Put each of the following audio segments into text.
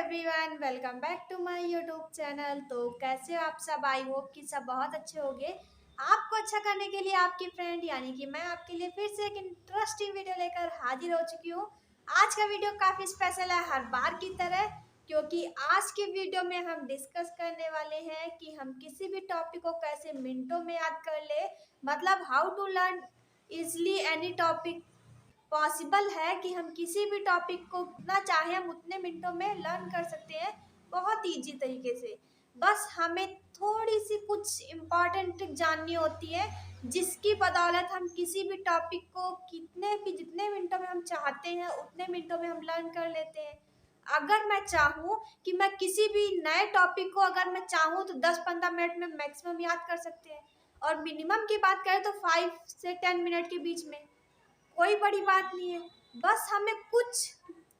Everyone, welcome back to my YouTube channel. तो कैसे हो आप सब? आई होप कि सब बहुत अच्छे होंगे। आपको अच्छा करने के लिए आपकी फ्रेंड यानी कि मैं आपके लिए फिर से एक इंटरेस्टिंग वीडियो लेकर हाजिर हो चुकी हूँ। आज का वीडियो काफ़ी स्पेशल है हर बार की तरह, क्योंकि आज की वीडियो में हम डिस्कस करने वाले हैं कि हम किसी भी टॉपिक को कैसे मिनटों में याद कर ले। मतलब how to learn easily any topic. Possible है कि हम किसी भी टॉपिक को उतना चाहे हम उतने मिनटों में लर्न कर सकते हैं, बहुत इजी तरीके से। बस हमें थोड़ी सी कुछ इम्पॉर्टेंट ट्रिक जाननी होती है, जिसकी बदौलत हम किसी भी टॉपिक को कितने भी जितने मिनटों में हम चाहते हैं उतने मिनटों में हम लर्न कर लेते हैं। अगर मैं चाहूँ कि मैं किसी भी नए टॉपिक को अगर मैं चाहूँ तो 10-15 मिनट में मैक्सिमम याद कर सकते हैं, और मिनिमम की बात करें तो 5 से 10 मिनट के बीच में। कोई बड़ी बात नहीं है, बस हमें कुछ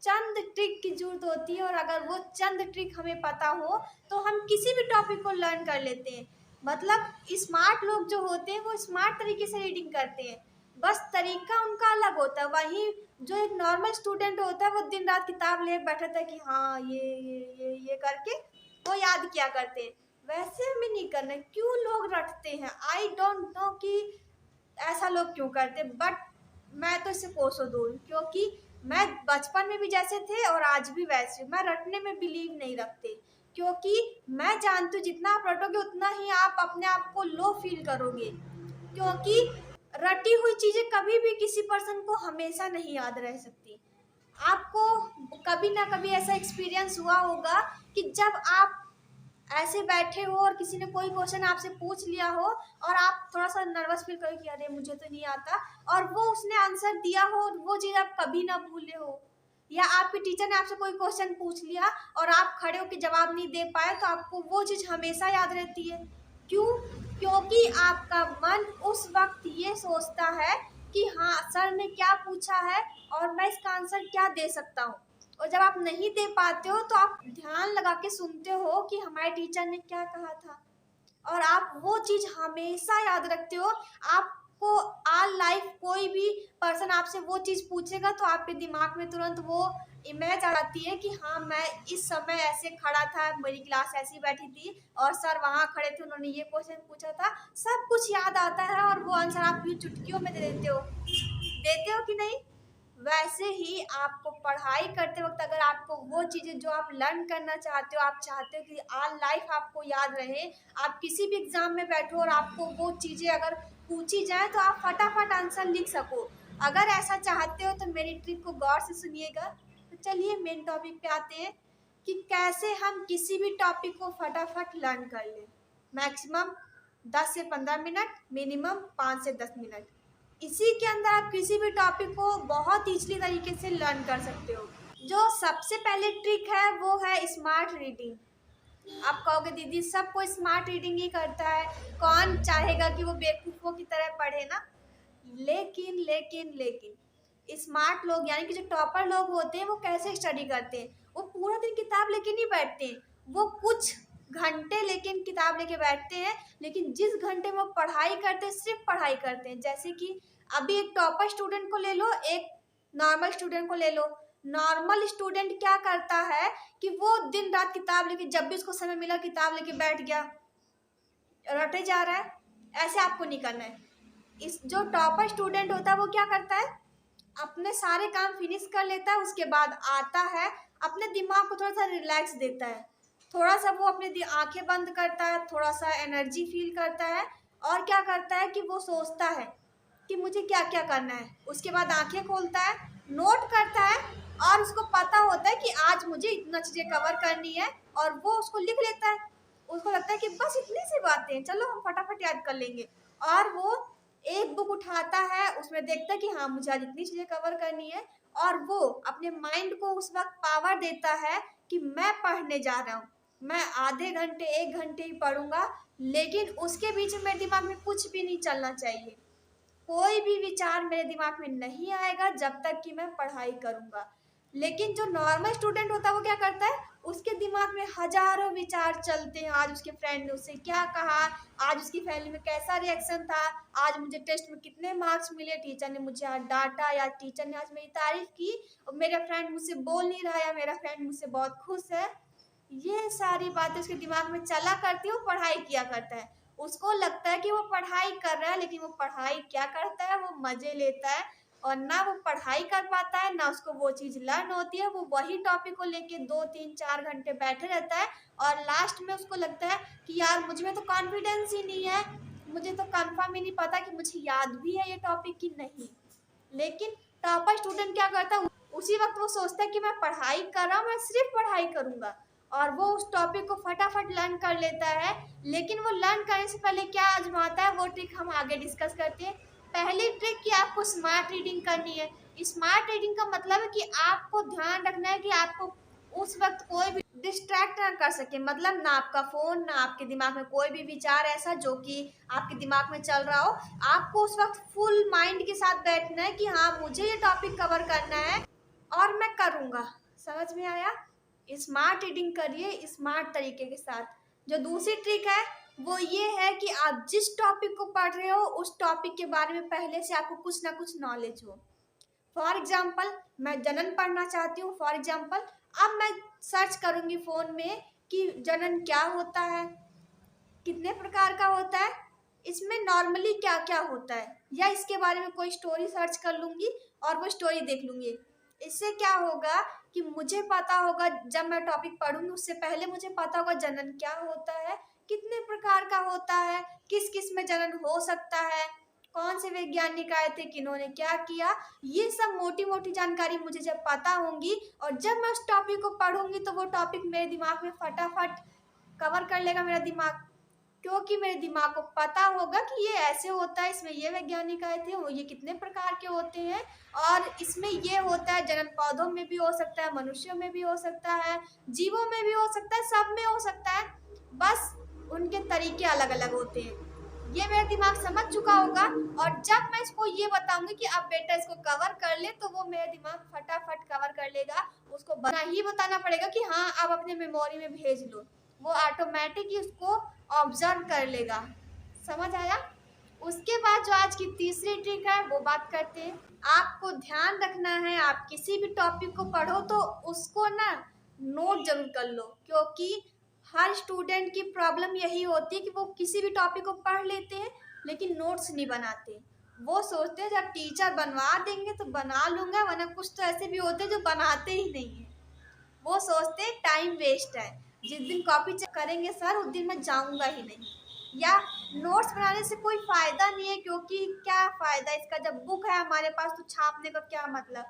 चंद ट्रिक की जरूरत होती है, और अगर वो चंद ट्रिक हमें पता हो तो हम किसी भी टॉपिक को लर्न कर लेते हैं। मतलब स्मार्ट लोग जो होते हैं वो स्मार्ट तरीके से रीडिंग करते हैं, बस तरीका उनका अलग होता है। वहीं जो एक नॉर्मल स्टूडेंट होता है वो दिन रात किताब ले बैठा था कि हाँ ये करके वो याद किया करते हैं। वैसे हमें नहीं करना। क्यों लोग रटते हैं, आई डोंट नो कि ऐसा लोग क्यों करते, बट मैं तो इससे कोसों दूर, क्योंकि मैं बचपन में भी जैसे थे और आज भी वैसे। मैं रटने में बिलीव नहीं रखते, क्योंकि मैं जानती हूँ जितना आप रटोगे उतना ही आप अपने आप को लो फील करोगे। क्योंकि रटी हुई चीजें कभी भी किसी पर्सन को हमेशा नहीं याद रह सकती। आपको कभी ना कभी ऐसा एक्सपीरियंस हुआ होगा कि जब आप ऐसे बैठे हो और किसी ने कोई क्वेश्चन आपसे पूछ लिया हो और आप थोड़ा सा नर्वस फील करो कि अरे मुझे तो नहीं आता, और वो उसने आंसर दिया हो, वो चीज़ आप कभी ना भूले हो। या आपके टीचर ने आपसे कोई क्वेश्चन पूछ लिया और आप खड़े होकर जवाब नहीं दे पाए, तो आपको वो चीज़ हमेशा याद रहती है। क्यों? क्योंकि आपका मन उस वक्त ये सोचता है कि हाँ, सर ने क्या पूछा है और मैं इसका आंसर क्या दे सकता हूँ। और जब आप नहीं दे पाते हो तो आप ध्यान लगा के सुनते हो कि हमारे टीचर ने क्या कहा था, और आप वो चीज हमेशा याद रखते हो। आपको ऑल लाइफ कोई भी पर्सन आपसे वो चीज पूछेगा तो आपके दिमाग में तुरंत वो इमेज आ जाती है कि हाँ, मैं इस समय ऐसे खड़ा था, मेरी क्लास ऐसी बैठी थी और सर वहाँ खड़े थे, उन्होंने ये क्वेश्चन पूछा था। सब कुछ याद आता है और वो आंसर आप यूं चुटकियों में दे देते हो कि नहीं? वैसे ही आपको पढ़ाई करते वक्त अगर आपको वो चीज़ें जो आप लर्न करना चाहते हो, आप चाहते हो कि ऑल लाइफ आपको याद रहे, आप किसी भी एग्जाम में बैठो और आपको वो चीज़ें अगर पूछी जाए तो आप फटाफट आंसर लिख सको। अगर ऐसा चाहते हो तो मेरी ट्रिक को गौर से सुनिएगा। तो चलिए मेन टॉपिक पे आते हैं कि कैसे हम किसी भी टॉपिक को फटाफट लर्न कर लें। मैक्सिमम 10 से 15 मिनट, मिनिमम 5 से 10 मिनट। इसी के अंदर आप किसी भी टॉपिक को बहुत ईजली तरीके से लर्न कर सकते हो। जो सबसे पहले ट्रिक है वो है स्मार्ट रीडिंग। आप कहोगे दीदी सब कोई स्मार्ट रीडिंग ही करता है, कौन चाहेगा कि वो बेवकूफ़ों की तरह पढ़े ना। लेकिन लेकिन लेकिन स्मार्ट लोग यानी कि जो टॉपर लोग होते हैं वो कैसे स्टडी करते हैं? वो पूरा दिन किताब लेके नहीं बैठते हैं, वो कुछ घंटे लेकिन किताब लेके बैठते हैं, लेकिन जिस घंटे में वो पढ़ाई करते हैं सिर्फ पढ़ाई करते हैं। जैसे कि अभी एक टॉपर स्टूडेंट को ले लो, एक नॉर्मल स्टूडेंट को ले लो। नॉर्मल स्टूडेंट क्या करता है कि वो दिन रात किताब लेके, जब भी उसको समय मिला किताब लेके बैठ गया, रटे जा रहा है। ऐसे आपको नहीं करना है। इस जो टॉपर स्टूडेंट होता है वो क्या करता है, अपने सारे काम फिनिश कर लेता है, उसके बाद आता है, अपने दिमाग को थोड़ा सा रिलैक्स देता है, थोड़ा सा वो अपने आंखें बंद करता है, थोड़ा सा एनर्जी फील करता है, और क्या करता है कि वो सोचता है कि मुझे क्या क्या करना है। उसके बाद आंखें खोलता है, नोट करता है, और उसको पता होता है कि आज मुझे इतना चीज़ें कवर करनी है, और वो उसको लिख लेता है। उसको लगता है कि बस इतनी सी बातें हैं, चलो हम फटाफट याद कर लेंगे। और वो एक बुक उठाता है, उसमें देखता है कि हाँ, मुझे आज इतनी चीज़ें कवर करनी है, और वो अपने माइंड को उस वक्त पावर देता है कि मैं पढ़ने जा रहा हूँ, मैं आधे घंटे 1 घंटे ही पढ़ूंगा, लेकिन उसके बीच में मेरे दिमाग में कुछ भी नहीं चलना चाहिए। कोई भी विचार मेरे दिमाग में नहीं आएगा जब तक कि मैं पढ़ाई करूंगा। लेकिन जो नॉर्मल स्टूडेंट होता है वो क्या करता है, उसके दिमाग में हजारों विचार चलते हैं। आज उसके फ्रेंड ने उससे क्या कहा, आज उसकी फैमिली में कैसा रिएक्शन था, आज मुझे टेस्ट में कितने मार्क्स मिले, टीचर ने मुझे आज डांटा या टीचर ने आज मेरी तारीफ की और मेरा फ्रेंड मुझसे बोल नहीं रहा या मेरा फ्रेंड मुझसे बहुत खुश है। ये सारी बातें उसके दिमाग में चला करती है। वो पढ़ाई किया करता है, उसको लगता है कि वो पढ़ाई कर रहा है, लेकिन वो पढ़ाई क्या करता है, वो मजे लेता है और ना वो पढ़ाई कर पाता है, ना उसको वो चीज लर्न होती है। वो वही टॉपिक को लेके 2 3 4 घंटे बैठे रहता है और लास्ट में उसको लगता है कि यार मुझ में तो कॉन्फिडेंस ही नहीं है, मुझे तो कंफर्म ही नहीं पता कि मुझे याद भी है ये टॉपिक कि नहीं। लेकिन टॉपर स्टूडेंट क्या करता है, उसी वक्त वो सोचता है कि मैं पढ़ाई कर रहा हूँ, मैं सिर्फ पढ़ाई करूंगा और वो उस टॉपिक को फटाफट लर्न कर लेता है। लेकिन वो लर्न करने से पहले क्या आजमाता है, वो ट्रिक हम आगे डिस्कस करते हैं। पहली ट्रिक कि आपको स्मार्ट रीडिंग करनी है। स्मार्ट रीडिंग का मतलब है कि आपको ध्यान रखना है कि आपको उस वक्त कोई भी डिस्ट्रैक्ट ना कर सके, मतलब ना आपका फोन, ना आपके दिमाग में कोई भी विचार ऐसा जो कि आपके दिमाग में चल रहा हो। आपको उस वक्त फुल माइंड के साथ बैठना है कि हाँ मुझे ये टॉपिक कवर करना है और मैं करूँगा। समझ में आया? स्मार्ट रीडिंग करिए स्मार्ट तरीके के साथ। जो दूसरी ट्रिक है वो ये है कि आप जिस टॉपिक को पढ़ रहे हो उस टॉपिक के बारे में पहले से आपको कुछ ना कुछ नॉलेज हो। फॉर एग्जाम्पल मैं जनन पढ़ना चाहती हूँ, फॉर एग्जाम्पल अब मैं सर्च करूंगी फोन में कि जनन क्या होता है, कितने प्रकार का होता है, इसमें नॉर्मली क्या क्या होता है, या इसके बारे में कोई स्टोरी सर्च कर लूंगी और वो स्टोरी देख लूंगी। इससे क्या होगा कि मुझे पता होगा, जब मैं टॉपिक पढ़ूंगी उससे पहले मुझे पता होगा जनन क्या होता है, कितने प्रकार का होता है, किस किस में जनन हो सकता है, कौन से वैज्ञानिक आए थे, किन्होंने क्या किया। ये सब मोटी मोटी जानकारी मुझे जब पता होंगी और जब मैं उस टॉपिक को पढ़ूंगी तो वो टॉपिक मेरे दिमाग में फटाफट कवर कर लेगा मेरा दिमाग, क्योंकि मेरे दिमाग को पता होगा कि ये ऐसे होता है, इसमें ये वैज्ञानिक आए थे, वो ये कितने प्रकार के होते हैं और इसमें ये होता है। जनन पौधों में भी हो सकता है, मनुष्यों में भी हो सकता है, जीवों में भी हो सकता है, सब में हो सकता है, बस उनके तरीके अलग अलग होते हैं। ये मेरा दिमाग समझ चुका होगा और जब मैं इसको ये बताऊंगी कि अब बेटा इसको कवर कर ले तो वो मेरा दिमाग फटाफट कवर कर लेगा। उसको बना ही बताना पड़ेगा कि हाँ आप अपने मेमोरी में भेज लो, वो ऑटोमेटिक ही उसको ऑब्जर्व कर लेगा। समझ आया? उसके बाद जो आज की तीसरी ट्रिक है वो बात करते हैं। आपको ध्यान रखना है, आप किसी भी टॉपिक को पढ़ो तो उसको ना नोट जरूर कर लो, क्योंकि हर स्टूडेंट की प्रॉब्लम यही होती है कि वो किसी भी टॉपिक को पढ़ लेते हैं लेकिन नोट्स नहीं बनाते। वो सोचते हैं जब टीचर बनवा देंगे तो बना लूंगा, वरना कुछ तो ऐसे भी होते हैं जो बनाते ही नहीं है। वो सोचते हैं टाइम वेस्ट है, जिस दिन कॉपी चेक करेंगे सर उस दिन मैं जाऊंगा ही नहीं। या नोट्स बनाने से कोई फायदा नहीं है, क्योंकि क्या फायदा इसका, जब बुक है हमारे पास तो छापने का क्या मतलब।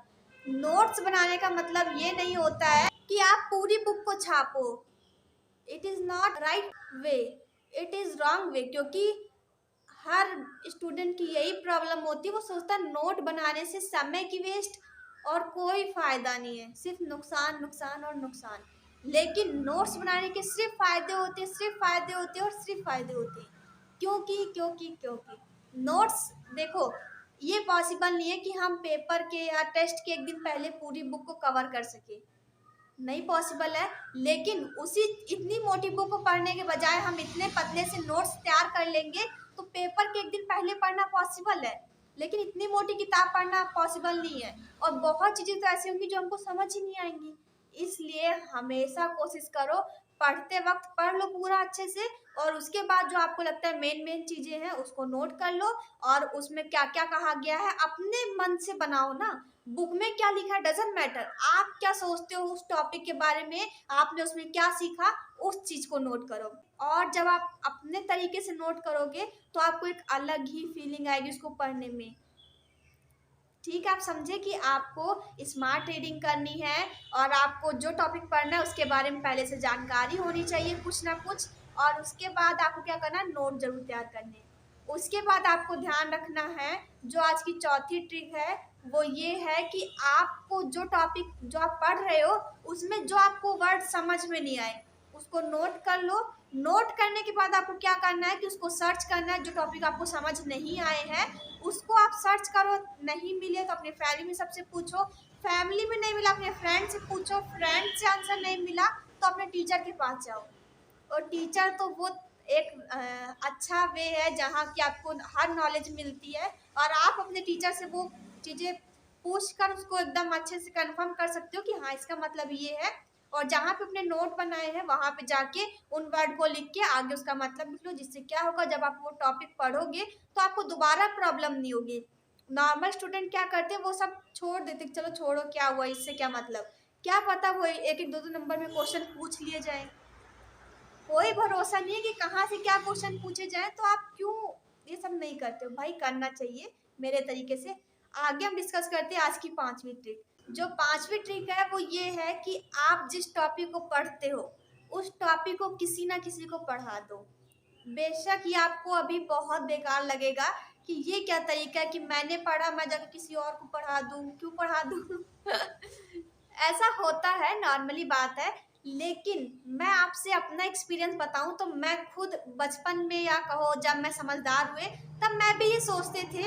नोट्स बनाने का मतलब ये नहीं होता है कि आप पूरी बुक को छापो। It is not right way, it is wrong way, क्योंकि हर स्टूडेंट की यही प्रॉब्लम होती है। वो सोचता है नोट बनाने से समय की वेस्ट और कोई फायदा नहीं है, सिर्फ नुकसान नुकसान और नुकसान। लेकिन नोट्स बनाने के सिर्फ फायदे होते हैं, सिर्फ फायदे होते हैं और सिर्फ फायदे होते हैं। क्योंकि नोट्स देखो, ये पॉसिबल नहीं है कि हम पेपर के या टेस्ट के एक दिन पहले पूरी बुक को कवर कर सके, नहीं पॉसिबल है। लेकिन उसी इतनी मोटी बुक को पढ़ने के बजाय हम इतने पतले से नोट्स तैयार कर लेंगे तो पेपर के एक दिन पहले पढ़ना पॉसिबल है, लेकिन इतनी मोटी किताब पढ़ना पॉसिबल नहीं है। और बहुत चीज़ें तो ऐसी होंगी जो हमको समझ ही नहीं आएंगी। इसलिए हमेशा कोशिश करो, पढ़ते वक्त पढ़ लो पूरा अच्छे से और उसके बाद जो आपको लगता है मेन मेन चीज़ें हैं उसको नोट कर लो और उसमें क्या क्या कहा गया है अपने मन से बनाओ ना। बुक में क्या लिखा है डजंट मैटर, आप क्या सोचते हो उस टॉपिक के बारे में, आपने उसमें क्या सीखा, उस चीज को नोट करो। और जब आप अपने तरीके से नोट करोगे तो आपको एक अलग ही फीलिंग आएगी उसको पढ़ने में। ठीक है, आप समझे कि आपको स्मार्ट रीडिंग करनी है और आपको जो टॉपिक पढ़ना है उसके बारे में पहले से जानकारी होनी चाहिए कुछ ना कुछ, और उसके बाद आपको क्या करना है, नोट जरूर तैयार करने हैं। उसके बाद आपको ध्यान रखना है, जो आज की चौथी ट्रिक है वो ये है कि आपको जो टॉपिक जो आप पढ़ रहे हो उसमें जो आपको वर्ड समझ में नहीं आए उसको नोट कर लो। नोट करने के बाद आपको क्या करना है कि उसको सर्च करना है। जो टॉपिक आपको समझ नहीं आए हैं उसको आप सर्च करो, नहीं मिले तो अपने फैमिली में सबसे पूछो, फैमिली में नहीं मिला अपने फ्रेंड से पूछो, फ्रेंड से आंसर नहीं मिला तो अपने टीचर के पास जाओ। और टीचर तो वो एक अच्छा वे है जहाँ की आपको हर नॉलेज मिलती है, और आप अपने टीचर से वो चीज़ें पूछ कर उसको एकदम अच्छे से कंफर्म कर सकते हो कि हाँ इसका मतलब ये है। और जहाँ पे अपने नोट बनाए हैं वहाँ पे जाके उन वर्ड को लिख के आगे उसका मतलब लिख लो, जिससे क्या होगा जब आप वो टॉपिक पढ़ोगे तो आपको दोबारा प्रॉब्लम नहीं होगी। नॉर्मल स्टूडेंट क्या करते हैं, वो सब छोड़ देते, चलो छोड़ो क्या हुआ, इससे क्या मतलब, क्या पता वो एक एक दो दो नंबर में क्वेश्चन पूछ लिए जाए। कोई भरोसा नहीं है कि कहाँ से क्या क्वेश्चन पूछे जाए, तो आप क्यों ये सब नहीं करते हो भाई? करना चाहिए मेरे तरीके से। आगे हम डिस्कस करते हैं आज की पांचवी ट्रिक। जो पांचवी ट्रिक है वो ये है कि आप जिस टॉपिक को पढ़ते हो उस टॉपिक को किसी ना किसी को पढ़ा दो। बेशक ये आपको अभी बहुत बेकार लगेगा कि ये क्या तरीका है कि मैंने पढ़ा मैं जाकर किसी और को पढ़ा दूं, क्यों पढ़ा दूं? ऐसा होता है, नॉर्मली बात है। लेकिन मैं आपसे अपना एक्सपीरियंस बताऊं तो मैं खुद बचपन में या कहो जब मैं समझदार हुए तब मैं भी ये सोचते थे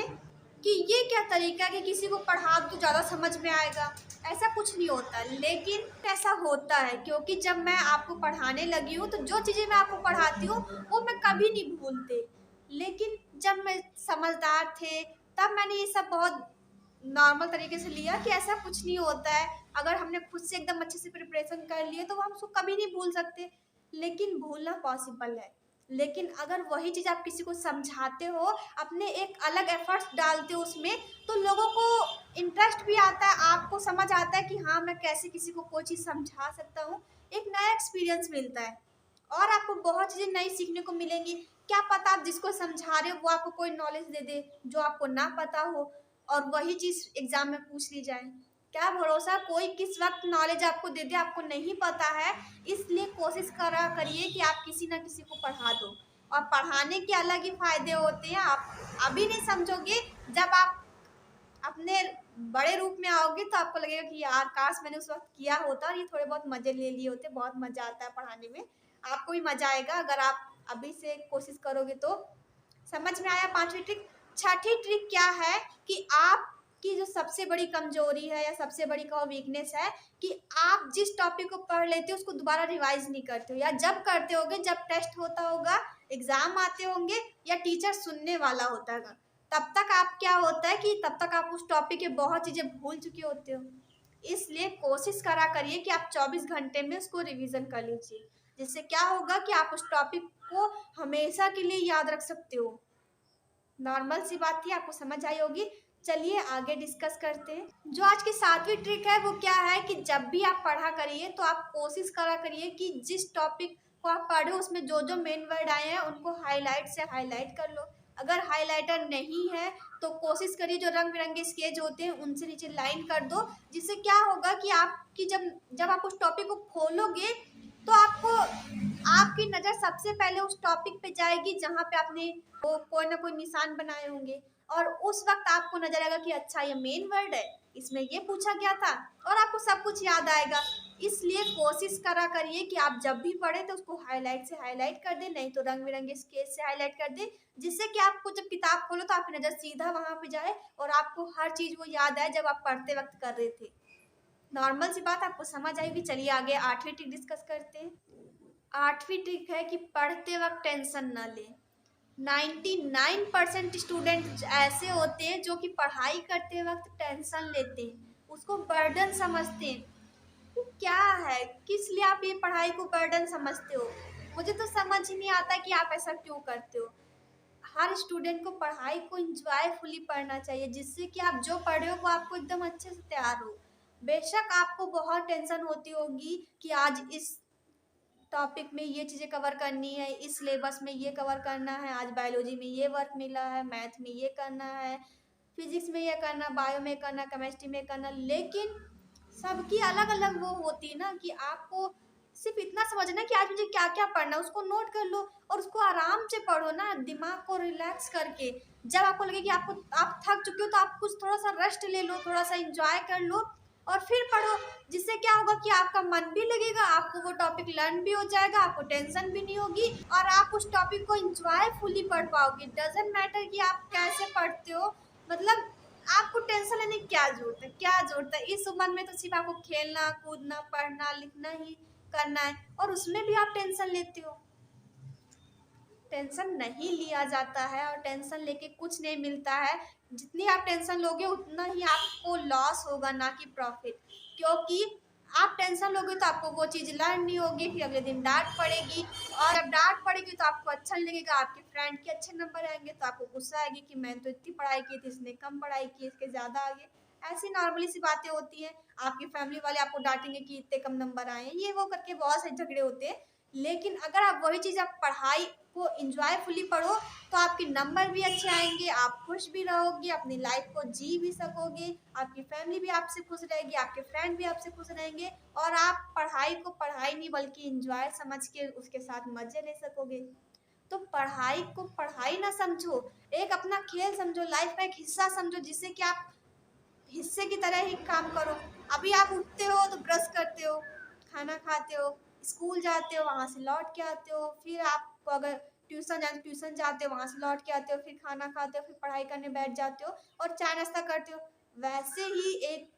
कि ये क्या तरीका है कि किसी को पढ़ा तो ज़्यादा समझ में आएगा। ऐसा कुछ नहीं होता, लेकिन ऐसा होता है क्योंकि जब मैं आपको पढ़ाने लगी हूँ तो जो चीज़ें मैं आपको पढ़ाती हूँ वो मैं कभी नहीं भूलते। लेकिन जब मैं समझदार थे तब मैंने ये सब बहुत नॉर्मल तरीके से लिया कि ऐसा कुछ नहीं होता है। अगर हमने खुद से एकदम अच्छे से प्रिपरेशन कर लिए तो हम उसको कभी नहीं भूल सकते, लेकिन भूलना पॉसिबल है। लेकिन अगर वही चीज़ आप किसी को समझाते हो, अपने एक अलग एफर्ट्स डालते हो उसमें, तो लोगों को इंटरेस्ट भी आता है, आपको समझ आता है कि हाँ मैं कैसे किसी को कोई चीज़ समझा सकता हूँ। एक नया एक्सपीरियंस मिलता है और आपको बहुत चीज़ें नई सीखने को मिलेंगी। क्या पता आप जिसको समझा रहे हो वो आपको कोई नॉलेज दे दे जो आपको ना पता हो, और वही चीज़ एग्जाम में पूछ ली जाए। क्या भरोसा कोई किस वक्त नॉलेज आपको दे दे, आपको नहीं पता है। इसलिए कोशिश करा करिए कि आप किसी ना किसी को पढ़ा दो। और पढ़ाने के अलग ही फायदे होते हैं, आप अभी नहीं समझोगे, जब आप अपने बड़े रूप में आओगे तो आपको लगेगा कि यार काश मैंने उस वक्त किया होता और ये थोड़े बहुत मजे ले लिए होते। बहुत मजा आता है पढ़ाने में, आपको भी मजा आएगा अगर आप अभी से कोशिश करोगे तो। समझ में आया पांचवी ट्रिक? छठी ट्रिक क्या है कि आपकी जो सबसे बड़ी कमजोरी है या सबसे बड़ी कहो वीकनेस है कि आप जिस टॉपिक को पढ़ लेते हो उसको दोबारा रिवाइज नहीं करते हो, या जब करते होगे जब टेस्ट होता होगा, एग्जाम आते होंगे या टीचर सुनने वाला होता है, तब तक आप क्या होता है कि तब तक आप उस टॉपिक के बहुत चीजें भूल चुके होते हो। इसलिए कोशिश करा करिए कि आप 24 घंटे में उसको रिवीजन कर लीजिए, जिससे क्या होगा कि आप उस टॉपिक को हमेशा के लिए याद रख सकते हो। नॉर्मल सी बात थी, आपको समझ आई होगी। चलिए आगे डिस्कस करते हैं। जो आज की सातवीं ट्रिक है वो क्या है कि जब भी आप पढ़ा करिए तो आप कोशिश करा करिए कि जिस टॉपिक को आप पढ़े उसमें जो जो मेन वर्ड आए हैं उनको हाईलाइट से हाईलाइट कर लो। अगर हाईलाइटर नहीं है तो कोशिश करिए जो रंग बिरंगे स्केच होते हैं उनसे नीचे लाइन कर दो, जिससे क्या होगा कि आपकी जब जब आप उस टॉपिक को खोलोगे तो आपको आपकी नज़र सबसे पहले उस टॉपिक पे जाएगी जहाँ पे आपने वो कोई ना कोई निशान बनाए होंगे, और उस वक्त आपको नजर आएगा कि अच्छा ये मेन वर्ड है, इसमें ये पूछा गया था, और आपको सब कुछ याद आएगा। इसलिए कोशिश करा करिए कि आप जब भी पढ़े तो उसको हाईलाइट से हाईलाइट कर दे, नहीं तो रंग बिरंगे स्केच से हाईलाइट कर दे, जिससे कि आपको जब किताब खोलो तो आपकी नज़र सीधा वहां पे जाए और आपको हर चीज़ वो याद आए जब आप पढ़ते वक्त कर रहे थे। नॉर्मल सी बात आपको समझ आएगी। चलिए आगे आठवीं ट्रिक डिस्कस करते हैं। आठवीं ट्रिक है कि पढ़ते वक्त टेंशन न लें। 99% स्टूडेंट ऐसे होते हैं जो कि पढ़ाई करते वक्त टेंशन लेते हैं, उसको बर्डन समझते हैं। वो क्या है, किस लिए आप ये पढ़ाई को बर्डन समझते हो? मुझे तो समझ ही नहीं आता कि आप ऐसा क्यों करते हो। हर स्टूडेंट को पढ़ाई को इंजॉयफुली पढ़ना चाहिए, जिससे कि आप जो पढ़े हो वो आपको एकदम अच्छे से तैयार हो। बेशक आपको बहुत टेंशन होती होगी कि आज इस टॉपिक में ये चीज़ें कवर करनी है, इस सिलेबस में ये कवर करना है, आज बायोलॉजी में ये वर्क मिला है, मैथ में ये करना है, फिजिक्स में ये करना, बायो में करना, केमिस्ट्री में करना। लेकिन सबकी अलग अलग वो होती है ना कि आपको सिर्फ इतना समझना कि आज मुझे क्या क्या पढ़ना है, उसको नोट कर लो और उसको आराम से पढ़ो ना, दिमाग को रिलैक्स करके। जब आपको लगे कि आपको आप थक चुके हो तो आप कुछ थोड़ा सा रेस्ट ले लो, थोड़ा सा इंजॉय कर लो और फिर पढ़ो। जिससे क्या होगा कि आपका मन भी लगेगा, आपको वो टॉपिक लर्न भी हो जाएगा, आपको टेंशन भी नहीं होगी और आप उस टॉपिक को इंजॉयफुली पढ़ पाओगे। डजेंट मैटर कि आप कैसे पढ़ते हो, मतलब आपको टेंशन लेने की क्या जरूरत है, क्या जरूरत है? इस उम्र में तो सिर्फ आपको खेलना कूदना पढ़ना लिखना ही करना है, और उसमें भी आप टेंशन लेते हो। टेंशन नहीं लिया जाता है और टेंशन लेके कुछ नहीं मिलता है। जितनी आप टेंशन लोगे उतना ही आपको लॉस होगा, ना कि प्रॉफिट। क्योंकि आप टेंशन लोगे तो आपको वो चीज़ लर्न नहीं होगी, फिर अगले दिन डांट पड़ेगी, और जब डांट पड़ेगी तो आपको अच्छा नहीं लगेगा। आपके फ्रेंड के अच्छे नंबर आएंगे तो आपको गुस्सा आएगी कि मैंने तो इतनी पढ़ाई की थी, इसने कम पढ़ाई की, इसके ज़्यादा आगे। ऐसी नॉर्मली सी बातें होती हैं। आपकी फैमिली वाले आपको डांटेंगे कि इतने कम नंबर आए हैं, ये वो करके बहुत से झगड़े होते हैं। लेकिन अगर आप वही चीज़ आप पढ़ाई को इंजॉयफुली पढ़ो तो आपके नंबर भी अच्छे आएंगे, आप खुश भी रहोगे, अपनी लाइफ को जी भी सकोगे, आपकी फैमिली भी आपसे खुश रहेगी, आपके फ्रेंड भी आपसे खुश रहेंगे, और आप पढ़ाई को पढ़ाई नहीं बल्कि इंजॉय समझ के उसके साथ मजे ले सकोगे। तो पढ़ाई को पढ़ाई ना समझो, एक अपना खेल समझो, लाइफ का एक हिस्सा समझो, जिससे कि आप हिस्से की तरह ही काम करो। अभी आप उठते हो तो ब्रश करते हो, खाना खाते हो, स्कूल जाते हो, वहाँ से लौट के आते हो, फिर आपको अगर ट्यूशन जाते हो, वहाँ से लौट के आते हो, फिर खाना खाते हो, फिर पढ़ाई करने बैठ जाते हो और चाय नाश्ता करते हो। वैसे ही एक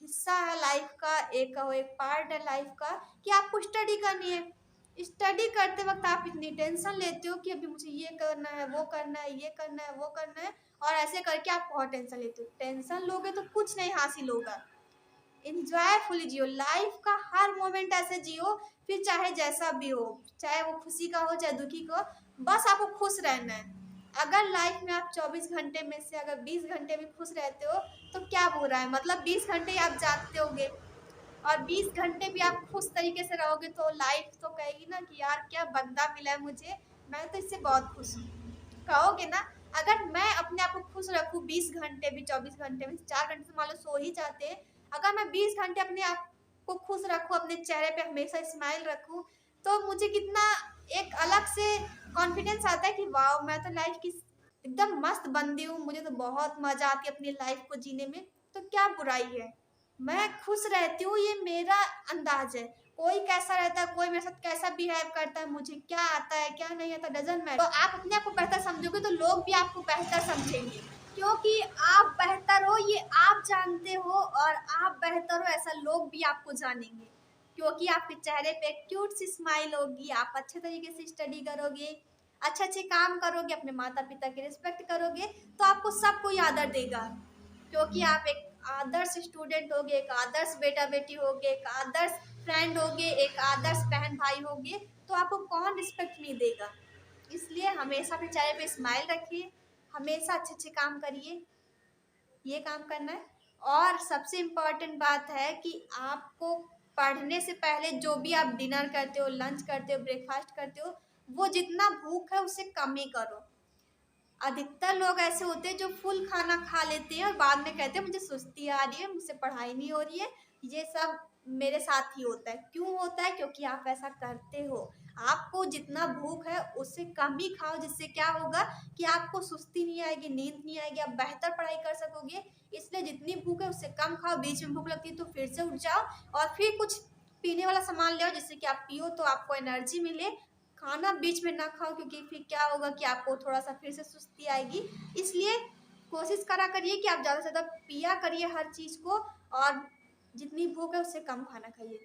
हिस्सा है लाइफ का, एक पार्ट है लाइफ का कि आपको स्टडी करनी है। स्टडी करते वक्त आप इतनी टेंशन लेते हो कि अभी मुझे ये करना है, वो करना है, ये करना है, वो करना है, और ऐसे करके आप बहुत टेंशन लेते हो। टेंशन लोगे तो कुछ नहीं हासिल होगा। इंजॉयफुली जियो, लाइफ का हर मोमेंट ऐसे जियो, फिर चाहे जैसा भी हो, चाहे वो खुशी का हो चाहे दुखी का हो, बस आपको खुश रहना है। अगर लाइफ में आप 24 घंटे में से अगर 20 घंटे भी खुश रहते हो तो क्या बुरा है, मतलब 20 घंटे आप जागते होगे और 20 घंटे भी आप खुश तरीके से रहोगे तो लाइफ तो कहेगी ना कि यार क्या बंदा मिला है मुझे, मैं तो इससे बहुत खुश हूँ, कहोगे ना। अगर मैं अपने आप को खुश रखूँ 20 घंटे भी, 24 घंटे में 4 घंटे तो मान लो सो ही जाते हैं, अगर मैं 20 घंटे अपने आप को खुश रखूँ, अपने चेहरे पे हमेशा स्माइल रखूँ, तो मुझे कितना एक अलग से कॉन्फिडेंस आता है कि वाह मैं तो लाइफ की एकदम मस्त बंदी हूँ, मुझे तो बहुत मजा आती है अपनी लाइफ को जीने में। तो क्या बुराई है, मैं खुश रहती हूँ, ये मेरा अंदाज है। कोई कैसा रहता है, कोई मेरे साथ कैसा बिहेव करता है, मुझे क्या आता है क्या नहीं आता, डजंट मैटर। तो आप अपने आप को बेहतर समझोगे तो लोग भी आपको बेहतर समझेंगे, क्योंकि आप बेहतर हो ये आप जानते हो, और आप बेहतर हो ऐसा लोग भी आपको जानेंगे, क्योंकि आपके चेहरे पे एक क्यूट सी स्माइल होगी, आप अच्छे तरीके से स्टडी करोगे, अच्छे अच्छे काम करोगे, अपने माता पिता की रिस्पेक्ट करोगे, तो आपको सब कोई आदर देगा, क्योंकि आप एक आदर्श स्टूडेंट होगे, एक आदर्श बेटा बेटी होगे, एक आदर्श फ्रेंड होगे, एक आदर्श बहन भाई होगे, तो आपको कौन रिस्पेक्ट नहीं देगा। इसलिए हमेशा अपने चेहरे पे स्माइल रखिए, हमेशा अच्छे अच्छे काम करिए, ये काम करना है। और सबसे इम्पोर्टेंट बात है कि आपको पढ़ने से पहले जो भी आप डिनर करते हो, लंच करते हो, ब्रेकफास्ट करते हो, वो जितना भूख है उससे कम ही करो। अधिकतर लोग ऐसे होते हैं जो फुल खाना खा लेते हैं और बाद में कहते हैं मुझे सुस्ती आ रही है, मुझसे पढ़ाई नहीं हो रही है। ये सब मेरे साथ ही होता है। क्यों होता है? क्योंकि आप ऐसा करते हो। आपको जितना भूख है उससे कम ही खाओ, जिससे क्या होगा कि आपको सुस्ती नहीं आएगी, नींद नहीं आएगी, आप बेहतर पढ़ाई कर सकोगे। इसलिए जितनी भूख है उससे कम खाओ, बीच में भूख लगती है तो फिर से उठ जाओ और फिर कुछ पीने वाला सामान ले आओ जिससे कि आप पियो तो आपको एनर्जी मिले। खाना बीच में ना खाओ, क्योंकि फिर क्या होगा कि आपको थोड़ा सा फिर से सुस्ती आएगी। इसलिए कोशिश करा करिए कि आप ज़्यादा से ज़्यादा पिया करिए हर चीज़ को, और जितनी भूख है उससे कम खाना खाइए।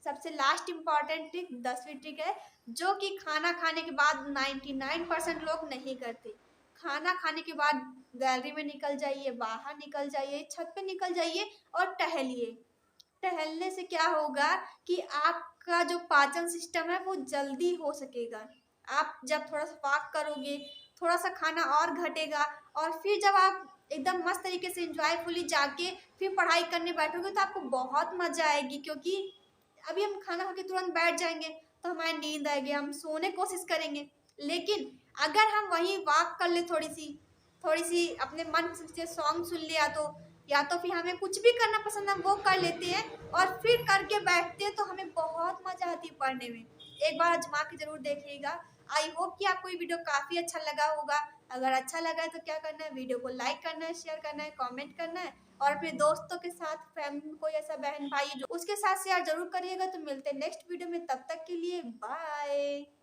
सबसे लास्ट इम्पॉर्टेंट ट्रिक 10वीं ट्रिक है, जो कि खाना खाने के बाद 99% लोग नहीं करते। खाना खाने के बाद गैलरी में निकल जाइए, बाहर निकल जाइए, छत पे निकल जाइए और टहलिए। टहलने से क्या होगा कि आपका जो पाचन सिस्टम है वो जल्दी हो सकेगा। आप जब थोड़ा सा वॉक करोगे, थोड़ा सा खाना और घटेगा, और फिर जब आप एकदम मस्त तरीके से इंजॉयफुली जाके फिर पढ़ाई करने बैठोगे तो आपको बहुत मजा आएगी। क्योंकि अभी हम खाना खा के तुरंत बैठ जाएंगे तो हमारी नींद आएगी, हम सोने कोशिश करेंगे। लेकिन अगर हम वहीं वॉक कर ले, थोड़ी सी अपने मन से सॉन्ग सुन लिया, तो या तो फिर हमें कुछ भी करना पसंद है हम वो कर लेते हैं और फिर करके बैठते हैं, तो हमें बहुत मजा आती है पढ़ने में। एक बार आजमा के जरूर देखिएगा। आई होप कि आपको ये वीडियो काफ़ी अच्छा लगा होगा। अगर अच्छा लगा है तो क्या करना है, वीडियो को लाइक करना है, शेयर करना है, कमेंट करना है, और अपने दोस्तों के साथ, फैमिली, कोई ऐसा बहन भाई है जो उसके साथ शेयर जरूर करिएगा। तो मिलते हैं नेक्स्ट वीडियो में, तब तक के लिए बाय।